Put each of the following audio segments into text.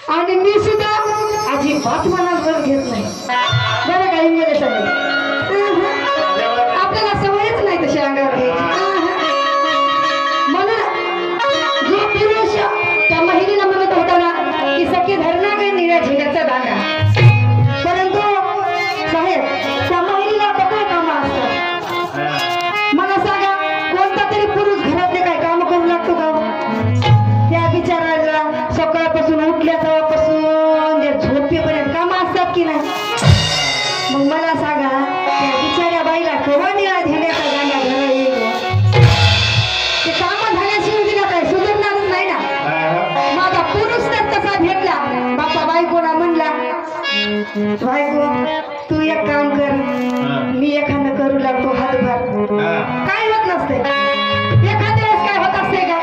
आणि मी सुद्धा अजिबात मनात रस घेत नाही बरं काही गेले सगळे आपल्याला सवयच नाही तशी अंगावर घ्यायची म्हणून जो पुरुष त्या महिलेला म्हणत होता ना की सखी धरणा काही निळ्या झेंड्याचा दागा परंतु साहेब त्या महिलेला बघा काम असतात मला सांगा कोणता तरी पुरुष घरातले काय काम करू लागतो का त्या बिचाराला सकाळपासून उठल्या तेव्हापासून झोपेपर्यंत काम असतात की नाही मग मला सांगा त्या बिचाऱ्या बाईला केव्हा निळा धेण्याचा गांडा घरा येईल ते काम झाल्याशिवाय तिला काय सुधारणारच नाही ना माझा पुरुष तर तसा भेटला बापा बायकोला म्हणला बायको तू एक काम कर मी एखादं करू लागतो हातभार काय होत नसते एखाद्या वेळेस काय होत असते का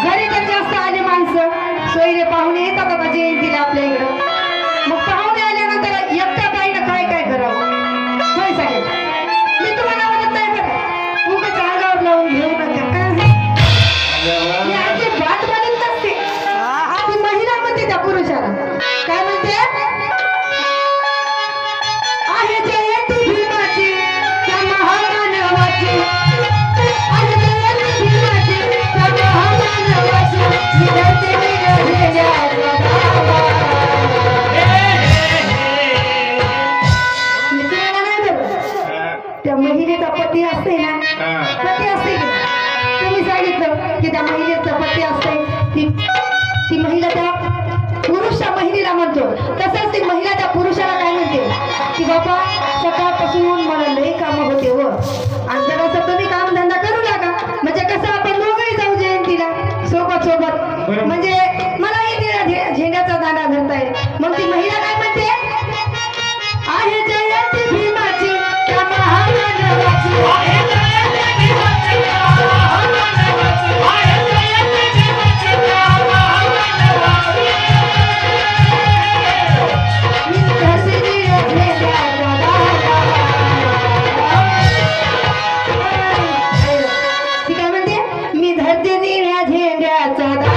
घरी तर जास्त आले माणसं सोयरे पाहुणे येतात आता जयंतीला आपल्या इकडं मग पाहुणे आल्यानंतर एकट्या बाईनं काय काय करावं होय साहेब मी तुम्हाला म्हणत नाही बरं उगाच अंगावर लावून घेऊ नका काय मी आधी बात म्हणत नसते ती महिला म्हणते त्या पुरुषाला काय म्हणते आहे जयंती भीमाची त्या महामानवाची आहे जयंती भीमाची त्या महामानवाची त्या महिलेचा पती असते ना पती असते की तुम्ही सांगितलं की त्या महिलेचा पती असते ती महिला त्या पुरुषच्या महिलेला म्हणतो तसंच ती महिला त्या पुरुषाला काय म्हणते की बाबा सकाळपासून मला लई काम होते व आणि जरासं तुम्ही काम धंदा करू लागा म्हणजे कसं आपण दोघंही जाऊ जयंतीला सोबत सोबत म्हणजे मलाही तिला झेंड्याचा दांडा धरता येईल मग ती महिला काय म्हणते आहे जयंती भीमाची त्या महामानवाची आहे जयंती भीमाची त्या महामानवाची आहे जयंती भीमाची त्या महामानवाची मी धरती झेंड्याचा दांडा ती काय म्हणते मी धरते निळ्या झेंड्याचा दांडा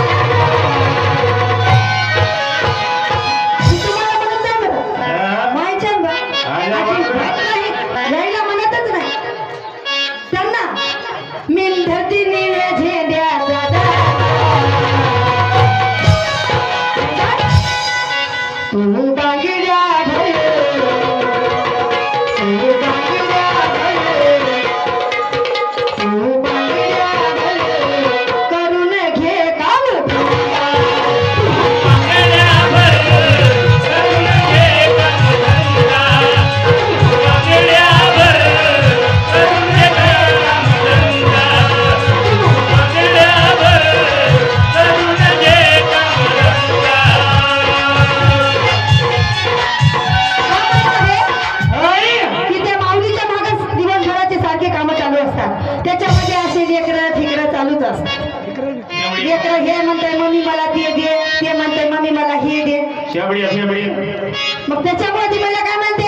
मग त्याच्यामुळे ती मला काय म्हणते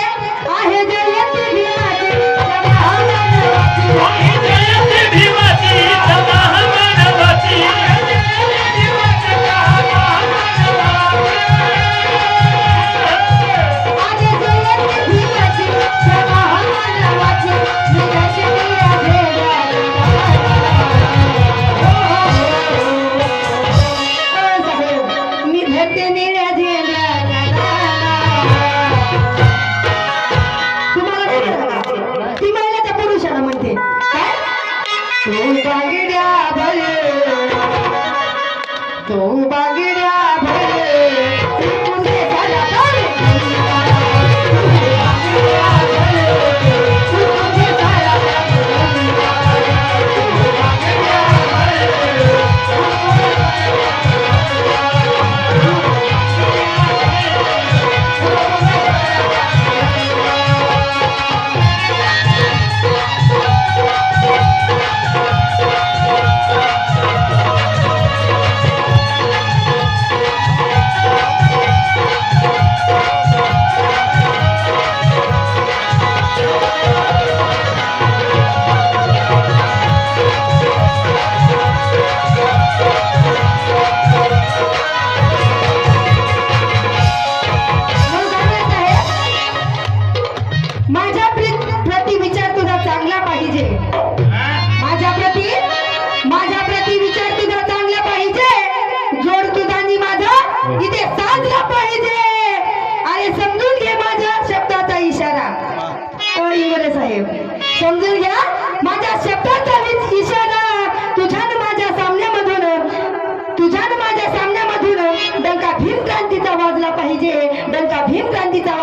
आहे जयंती भीमाची जमाहमानवाची. आहे जयंती भीमाची जमाहमानवाची. आहे जयंती भीमाची जमाहमानवाची. मी दर्शनीला मी धरते निळ्या झेंड्याचा तुम्हाला ती महिला त्या पुरुषाला म्हणते काय तू बांगड्या भले तू बांगड्या भले पुणे झाला भले. माझ्या प्रति विचार तुझा चांगला पाहिजे. माझ्या प्रति विचार तुझा चांगला पाहिजे. जोड तुझा आणि माझा इथे साधला पाहिजे. अरे समजून घे माझ्या शब्दाचा इशारा. ओ इंगळे साहेब समजून घ्या माझ्या शब्दाचा इशारा. तुझ्या माझ्या सामन्यामधून डंका भीम क्रांतीचा वाजला पाहिजे. डंका भीम क्रांतीचा